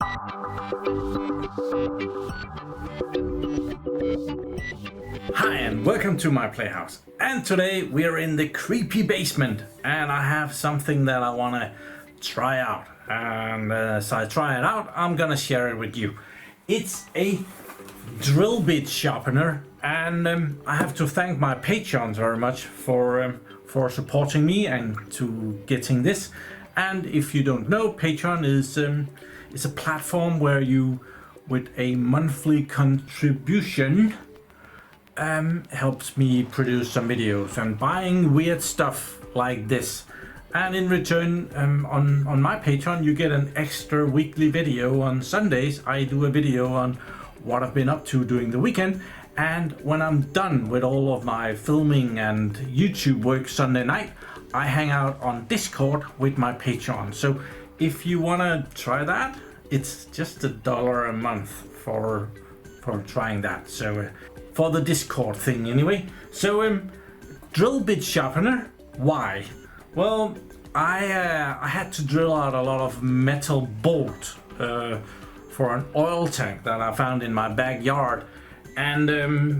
Hi and welcome to my playhouse, and today we are in the creepy basement and I have something that I want to try out, and as I try it out I'm gonna share it with you. It's a drill bit sharpener, and I have to thank my patrons very much for supporting me and to getting this. And if you don't know, Patreon is a platform where you, with a monthly contribution, helps me produce some videos and buying weird stuff like this. And in return, on my Patreon, you get an extra weekly video. On Sundays, I do a video on what I've been up to during the weekend. And when I'm done with all of my filming and YouTube work Sunday night, I hang out on Discord with my Patreon. So if you want to try that, it's just $1 a month for trying that. So for the Discord thing anyway. So drill bit sharpener, why? Well, I had to drill out a lot of metal bolt for an oil tank that I found in my backyard, and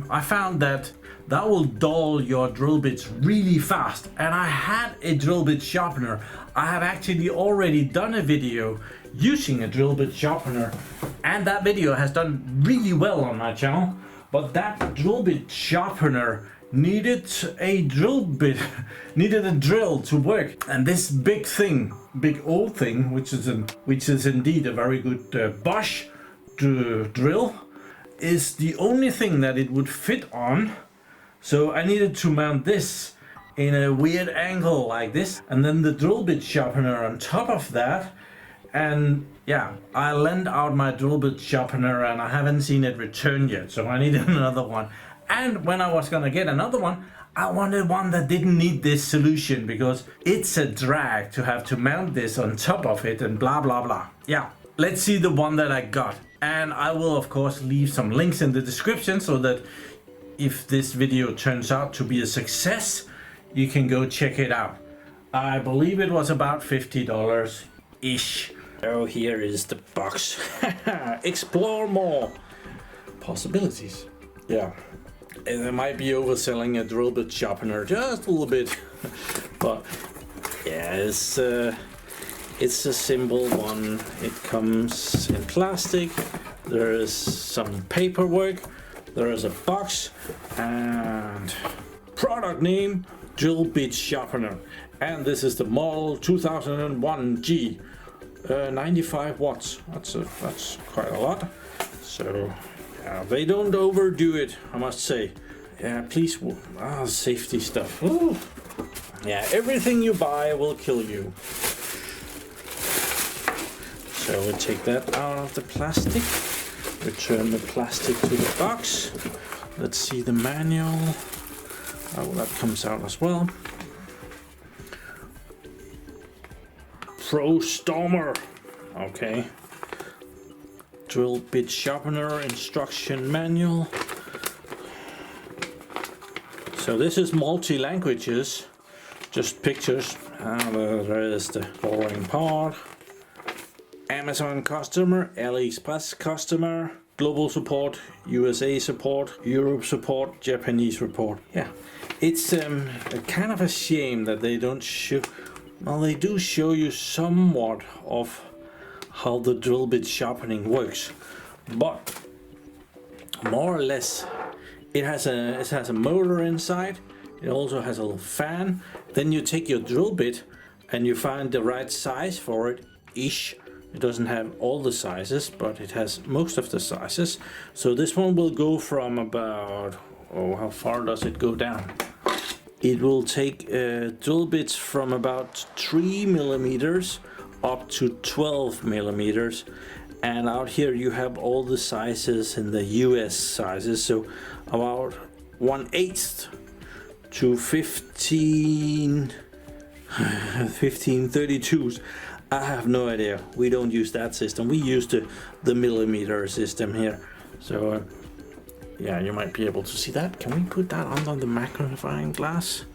I found that will dull your drill bits really fast. And I had a drill bit sharpener. I have actually already done a video using a drill bit sharpener, and that video has done really well on my channel. But that drill bit sharpener needed a drill to work. And this big old thing, which is indeed a very good Bosch drill, is the only thing that it would fit on. So I needed to mount this in a weird angle like this, and then the drill bit sharpener on top of that. And yeah, I lent out my drill bit sharpener and I haven't seen it return yet, so I needed another one. And when I was gonna get another one, I wanted one that didn't need this solution, because it's a drag to have to mount this on top of it and blah blah blah. Yeah, let's see the one that I got. And I will of course leave some links in the description, so that if this video turns out to be a success, you can go check it out. I believe it was about $50-ish. Oh, here is the box. Explore more possibilities. Yeah, and I might be overselling a drill bit sharpener just a little bit, but yeah, it's a simple one. It comes in plastic. There is some paperwork. There is a box and product name drill bit sharpener, and this is the model 2001G. 95 watts. That's quite a lot. So yeah, they don't overdo it, I must say. Yeah, please. Safety stuff. Ooh. Yeah, everything you buy will kill you. So we take that out of the plastic. Return the plastic to the box. Let's see the manual. Oh, that comes out as well. Pro Stormer. Okay. Drill bit sharpener instruction manual. So this is multi-languages, just pictures. There is the boring part. Amazon customer, AliExpress customer, global support, USA support, Europe support, Japanese support. Yeah, it's kind of a shame that they don't show. Well, they do show you somewhat of how the drill bit sharpening works, but more or less it has a motor inside. It also has a little fan. Then you take your drill bit and you find the right size for it ish. It doesn't have all the sizes, but it has most of the sizes. So this one will go from about, how far does it go down? It will take drill bits from about 3 millimeters up to 12 millimeters. And out here you have all the sizes in the US sizes. So about 1/8 to 1532s. I have no idea. We don't use that system. We use the millimeter system here. So yeah, you might be able to see that. Can we put that under the magnifying glass?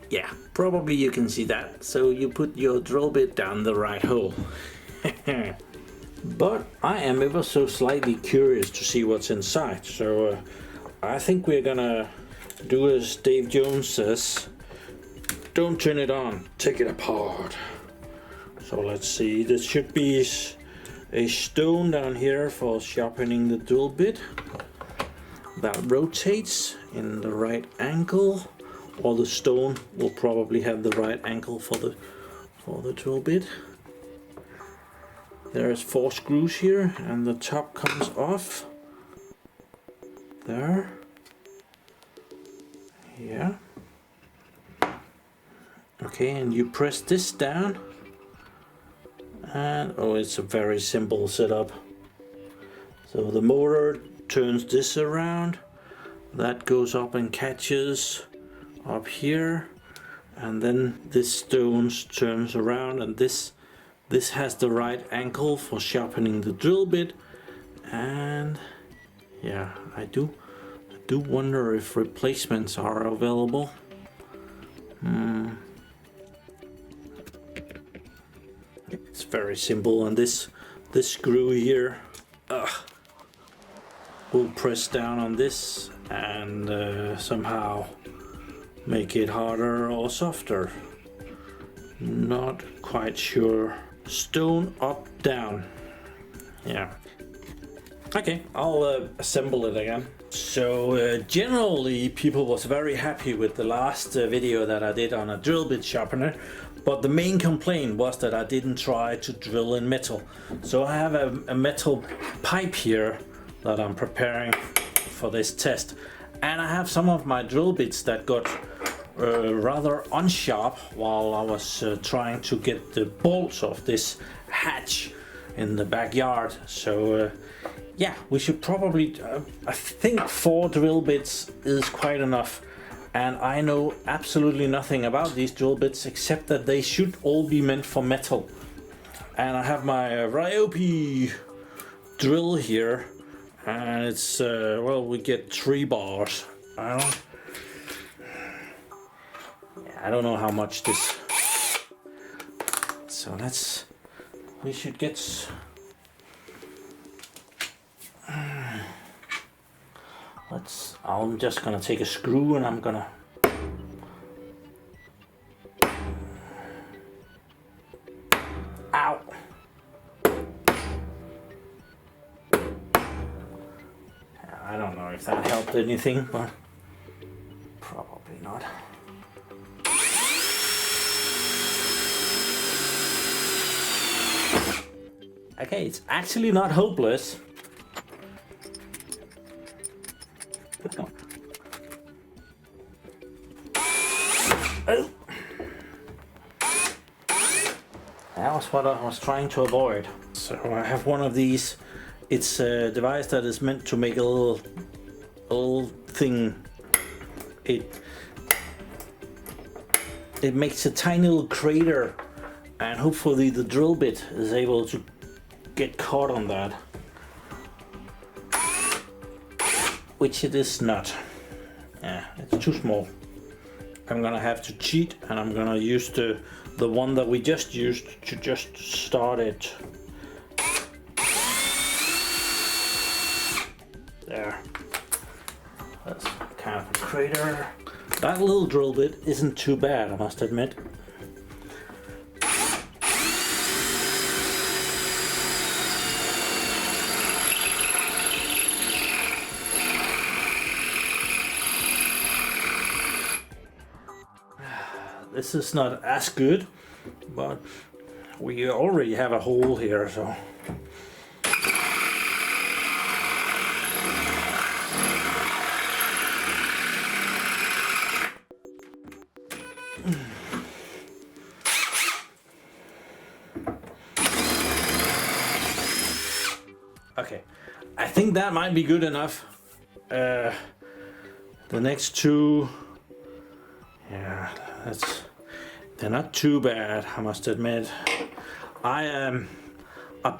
Yeah, Probably you can see that, so you put your drill bit down the right hole. But I am ever so slightly curious to see what's inside, so I think we're gonna do as Dave Jones says, don't turn it on, take it apart. So let's see, this should be a stone down here for sharpening the drill bit that rotates in the right angle, or the stone will probably have the right angle for the drill bit. There's 4 screws here and the top comes off. There. Yeah. Okay, and you press this down. And oh, it's a very simple setup. So the motor turns this around. That goes up and catches up here. And then this stone turns around, and this has the right angle for sharpening the drill bit. And yeah, I do wonder if replacements are available. It's very simple, and this screw here will press down on this and somehow make it harder or softer. Not quite sure. Stone up, down. Yeah. Okay, I'll assemble it again. So generally people was very happy with the last video that I did on a drill bit sharpener, but the main complaint was that I didn't try to drill in metal. So I have a metal pipe here that I'm preparing for this test, and I have some of my drill bits that got rather unsharp while I was trying to get the bolts of this hatch in the backyard. So yeah, we should probably I think 4 drill bits is quite enough, and I know absolutely nothing about these drill bits except that they should all be meant for metal. And I have my Ryobi drill here, and it's well, we get 3 bars. I don't know how much this, so we should get I'm just gonna take a screw and I'm gonna ow. I don't know if that helped anything, but probably not. Okay, it's actually not hopeless. Oh. That was what I was trying to avoid. So I have one of these. It's a device that is meant to make a little thing. It makes a tiny little crater, and hopefully the drill bit is able to get caught on that, which it is not. Yeah, it's too small. I'm gonna have to cheat, and I'm gonna use the one that we just used to just start it. There. That's kind of a crater. That little drill bit isn't too bad, I must admit. This is not as good, but we already have a hole here, so. Okay, I think that might be good enough. The next 2, yeah, they're not too bad, I must admit. I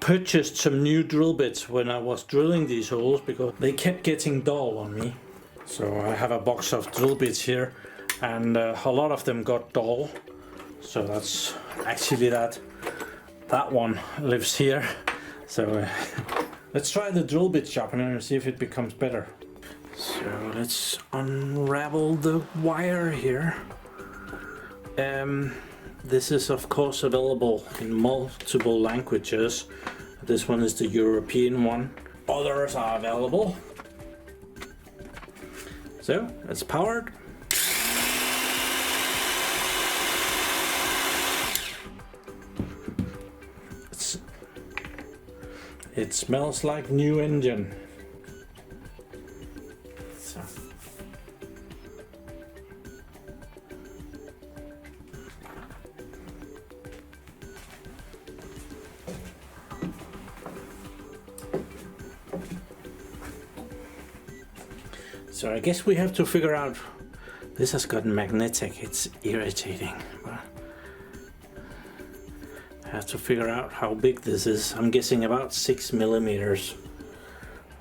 purchased some new drill bits when I was drilling these holes because they kept getting dull on me. So I have a box of drill bits here, and a lot of them got dull. So that's actually that one lives here. So let's try the drill bit sharpener and see if it becomes better. So let's unravel the wire here. This is of course available in multiple languages. This one is the European one. Others are available. So it's powered. It smells like new engine. So I guess we have to figure out, this has gotten magnetic, it's irritating. But I have to figure out how big this is. I'm guessing about 6 millimeters.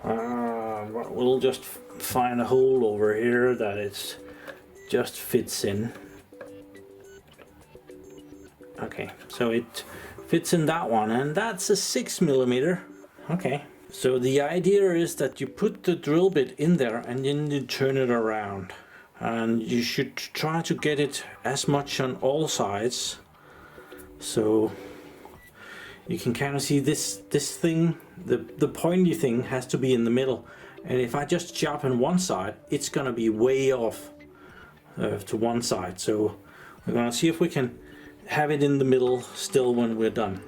We'll just find a hole over here that it just fits in. Okay, so it fits in that one, and that's a 6 millimeter. Okay. So the idea is that you put the drill bit in there and then you turn it around, and you should try to get it as much on all sides, so you can kind of see this thing, the pointy thing has to be in the middle, and if I just sharpen one side, it's gonna be way off to one side. So we're gonna see if we can have it in the middle still when we're done.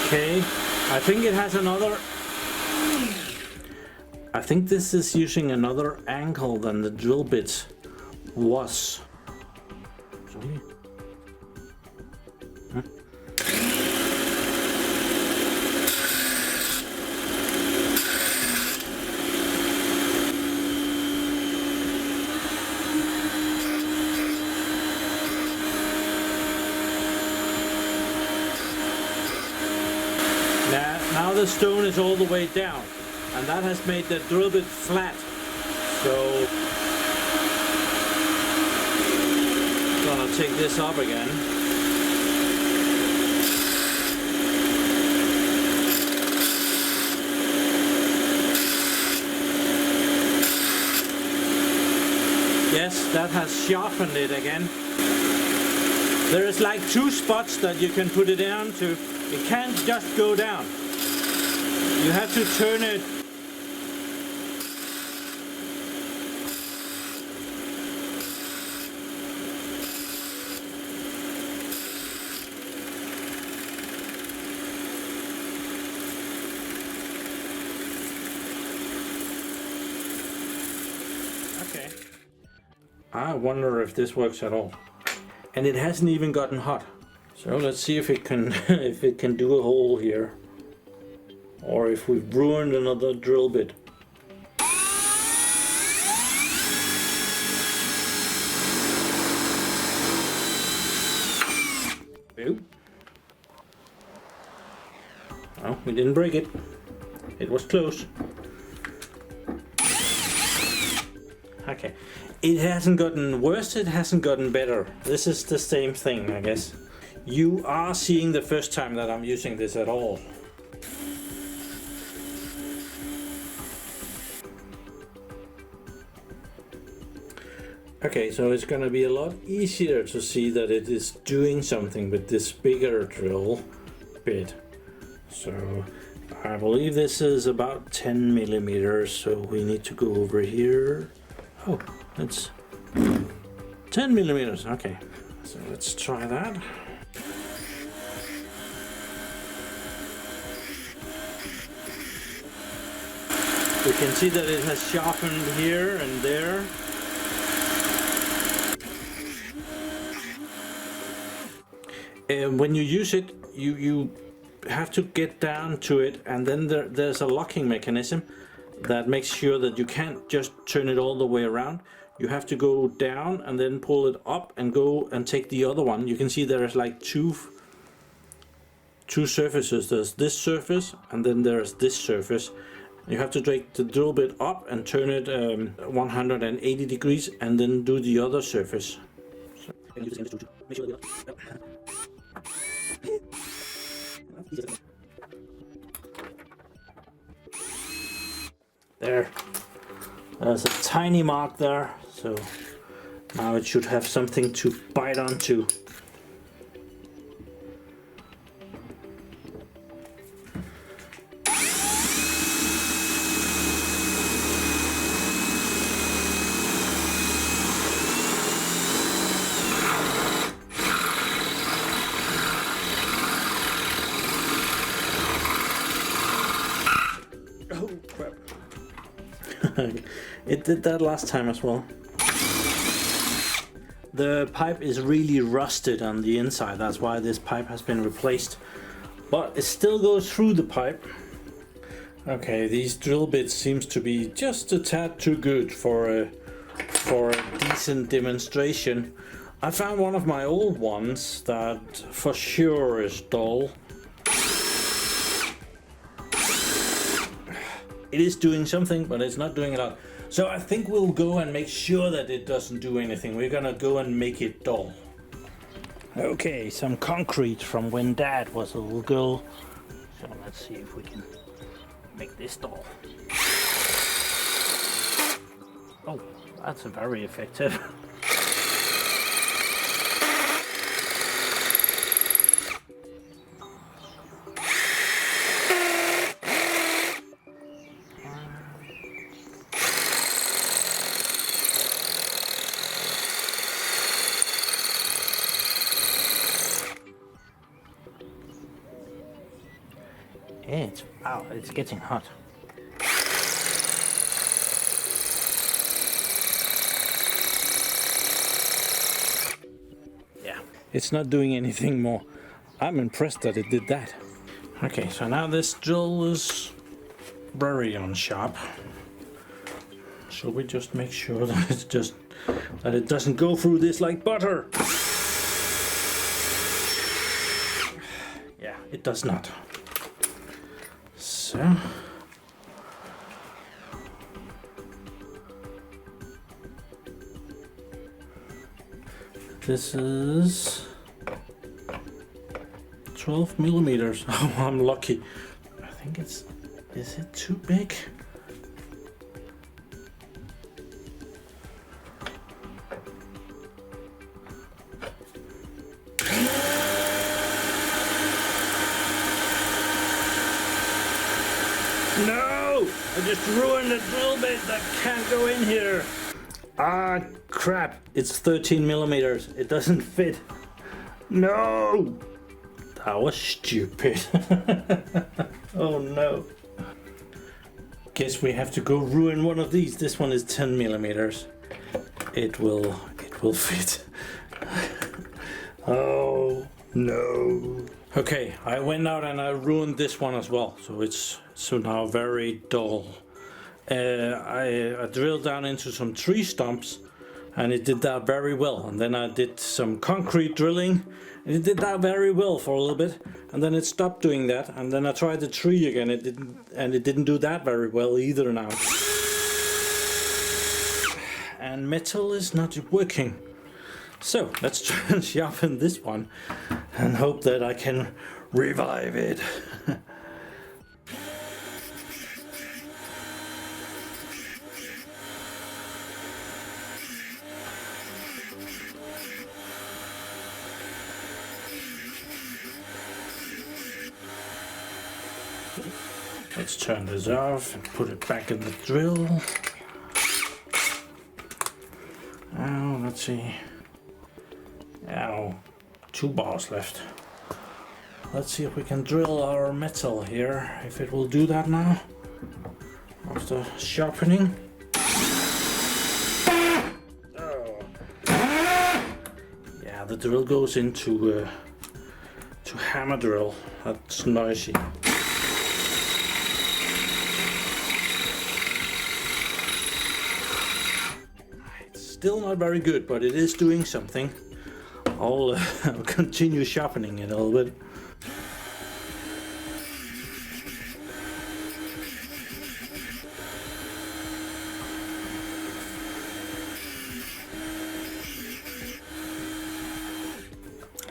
Okay, I think it has another, I think this is using another angle than the drill bit was. Sorry. Huh? Now the stone is all the way down, and that has made the drill bit flat. So I'm gonna take this up again. Yes, that has sharpened it again. There is like 2 spots that you can put it down to. It can't just go down. You have to turn it. Okay. I wonder if this works at all. And it hasn't even gotten hot. So let's see if it can if it can do a hole here, or if we've ruined another drill bit. Ooh. Oh, we didn't break it. It was close. Okay. It hasn't gotten worse, it hasn't gotten better. This is the same thing, I guess. You are seeing the first time that I'm using this at all. Okay, so it's gonna be a lot easier to see that it is doing something with this bigger drill bit. So I believe this is about 10 millimeters, so we need to go over here. Oh, that's 10 millimeters, okay. So let's try that. We can see that it has sharpened here and there. when you use it, you have to get down to it, and then there's a locking mechanism that makes sure that you can't just turn it all the way around. You have to go down and then pull it up and go and take the other one. You can see there's like two surfaces. There's this surface and then there's this surface. You have to take the drill bit up and turn it 180 degrees and then do the other surface. There. There's a tiny mark there, so now it should have something to bite onto. Oh crap. It did that last time as well. The pipe is really rusted on the inside, that's why this pipe has been replaced. But it still goes through the pipe. Okay, these drill bits seems to be just a tad too good for a decent demonstration. I found one of my old ones that for sure is dull. It is doing something, but it's not doing a lot. So I think we'll go and make sure that it doesn't do anything. We're gonna go and make it dull. Okay, some concrete from when Dad was a little girl. So let's see if we can make this dull. Oh, that's very effective. It's getting hot. Yeah, it's not doing anything more. I'm impressed that it did that. Okay, so now this drill is very unsharp. So we just make sure that it doesn't go through this like butter. Yeah, it does not. So this is 12 millimeters. Oh, I'm lucky. I think is it too big? No! I just ruined the drill bit that can't go in here. Ah, crap. It's 13 millimeters. It doesn't fit. No! That was stupid. Oh no. Guess we have to go ruin one of these. This one is 10 millimeters. It will fit. Oh no. Okay, I went out and I ruined this one as well, so it's now very dull. I drilled down into some tree stumps and it did that very well, and then I did some concrete drilling and it did that very well for a little bit, and then it stopped doing that, and then I tried the tree again. It didn't do that very well either now. And metal is not working. So let's try and sharpen this one and hope that I can revive it. Let's turn this off and put it back in the drill. Oh, let's see. Oh, 2 bars left. Let's see if we can drill our metal here, if it will do that now after sharpening. Oh. Yeah, the drill goes into to hammer drill. That's noisy. It's still not very good, but it is doing something. I'll continue sharpening it a little bit.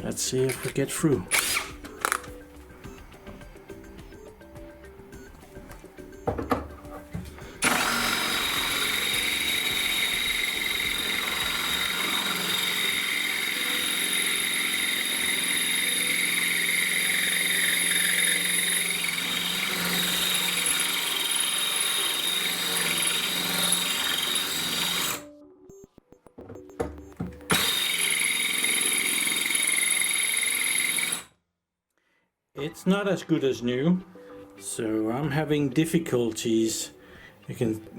Let's see if we get through. It's not as good as new, so I'm having difficulties.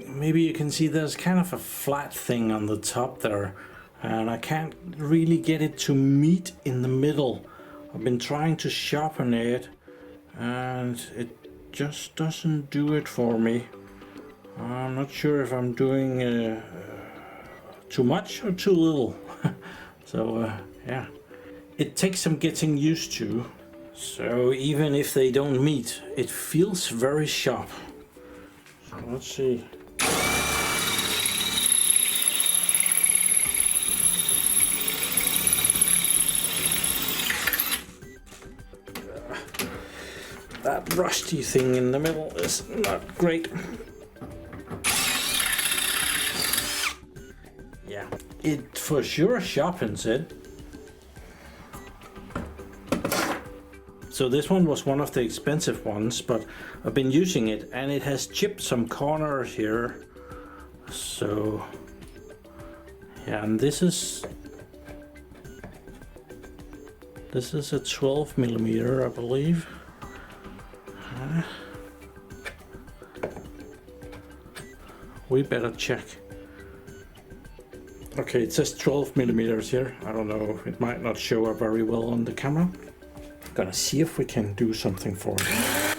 Maybe you can see there's kind of a flat thing on the top there, and I can't really get it to meet in the middle. I've been trying to sharpen it and it just doesn't do it for me. I'm not sure if I'm doing too much or too little. So yeah, it takes some getting used to. So even if they don't meet, it feels very sharp. So let's see. That rusty thing in the middle is not great. Yeah, it for sure sharpens it. So this one was one of the expensive ones, but I've been using it and it has chipped some corners here. So yeah, and this is a 12 millimeter, I believe. We better check. Okay, it says 12 millimeters here. I don't know, it might not show up very well on the camera. Gonna see if we can do something for it.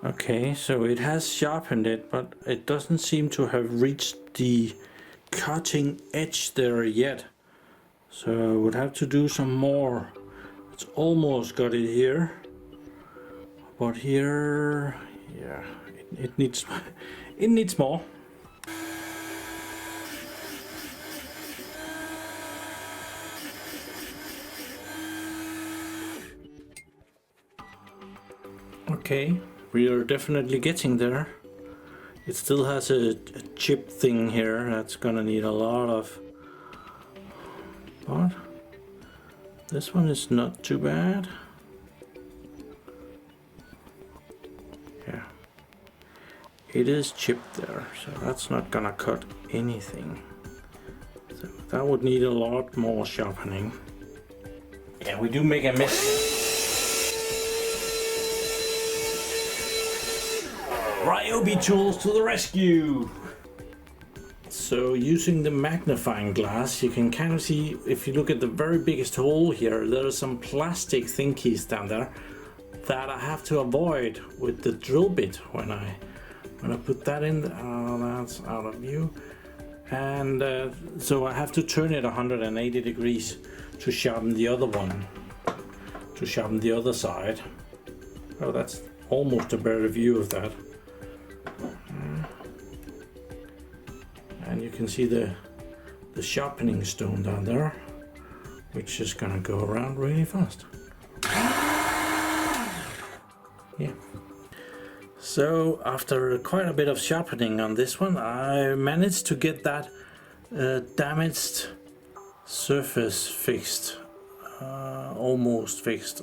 Okay, so it has sharpened it, but it doesn't seem to have reached the cutting edge there yet. So I would have to do some more. It's almost got it here. But here, yeah, it needs more. Okay, we are definitely getting there. It still has a chip thing here that's gonna need a lot of. But this one is not too bad. It is chipped there, so that's not gonna cut anything. So that would need a lot more sharpening. Yeah, we do make a mess. Ryobi tools to the rescue! So using the magnifying glass, you can kind of see, if you look at the very biggest hole here, there are some plastic thingies down there that I have to avoid with the drill bit when I put that in. That's out of view, and so I have to turn it 180 degrees to sharpen the other one, to sharpen the other side. Oh, that's almost a better view of that. And you can see the sharpening stone down there, which is gonna go around really fast. Yeah. So after quite a bit of sharpening on this one, I managed to get that damaged surface fixed, almost fixed.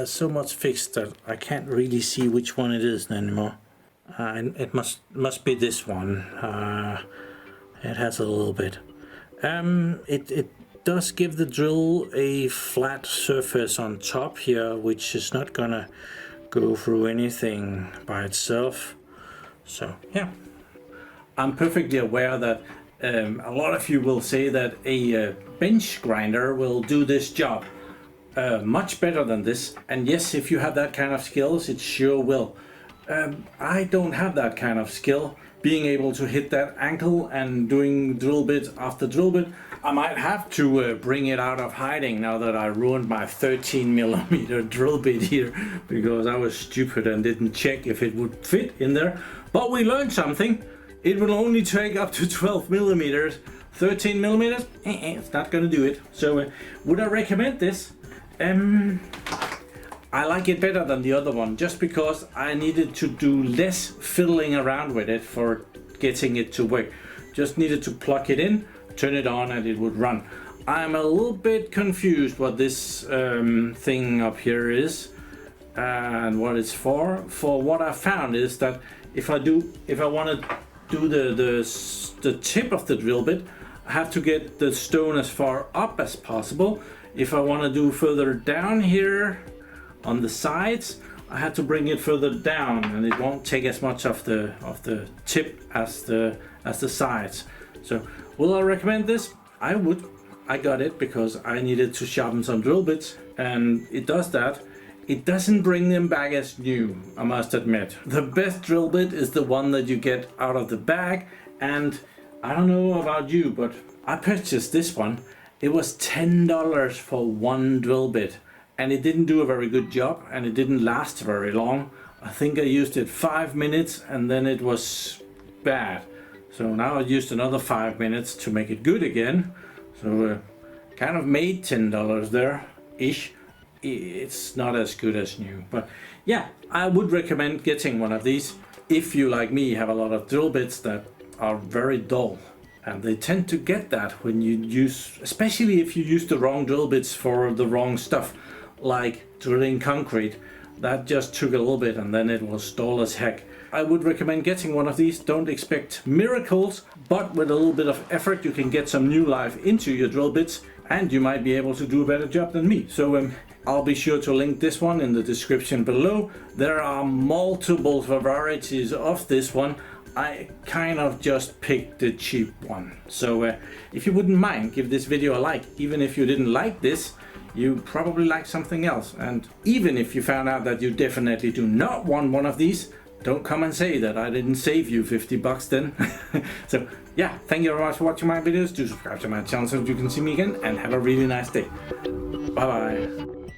So much fixed that I can't really see which one it is anymore. It must be this one. It has a little bit. it does give the drill a flat surface on top here, which is not gonna go through anything by itself. So yeah, I'm perfectly aware that a lot of you will say that a bench grinder will do this job much better than this, and yes, if you have that kind of skills, it sure will. I don't have that kind of skill, being able to hit that ankle and doing drill bit after drill bit. I might have to bring it out of hiding now that I ruined my 13mm drill bit here because I was stupid and didn't check if it would fit in there. But we learned something. It will only take up to 12mm. 13mm, it's not gonna do it. So would I recommend this? I like it better than the other one just because I needed to do less fiddling around with it for getting it to work. Just needed to plug it in, turn it on, and it would run. I'm a little bit confused what this thing up here is and what it's for. For what I found is that if I want to do the tip of the drill bit, I have to get the stone as far up as possible. If I want to do further down here on the sides, I had to bring it further down, and it won't take as much of the tip as the sides. So will I recommend this? I would. I got it because I needed to sharpen some drill bits, and it does that. It doesn't bring them back as new, I must admit. The best drill bit is the one that you get out of the bag, and I don't know about you, but I purchased this one. It was $10 for one drill bit, and it didn't do a very good job, and it didn't last very long. I think I used it 5 minutes and then it was bad. So now I used another 5 minutes to make it good again. So kind of made $10 there ish. It's not as good as new, but yeah, I would recommend getting one of these if you, like me, have a lot of drill bits that are very dull. And they tend to get that when you use, especially if you use the wrong drill bits for the wrong stuff, like drilling concrete. That just took a little bit and then it was dull as heck. I would recommend getting one of these. Don't expect miracles, but with a little bit of effort you can get some new life into your drill bits, and you might be able to do a better job than me. So I'll be sure to link this one in the description below. There are multiple varieties of this one. I kind of just picked the cheap one. So if you wouldn't mind, give this video a like. Even if you didn't like this, you probably like something else. And even if you found out that you definitely do not want one of these, don't come and say that I didn't save you 50 bucks then. So yeah, thank you very much for watching my videos. Do subscribe to my channel so you can see me again, and have a really nice day. Bye bye.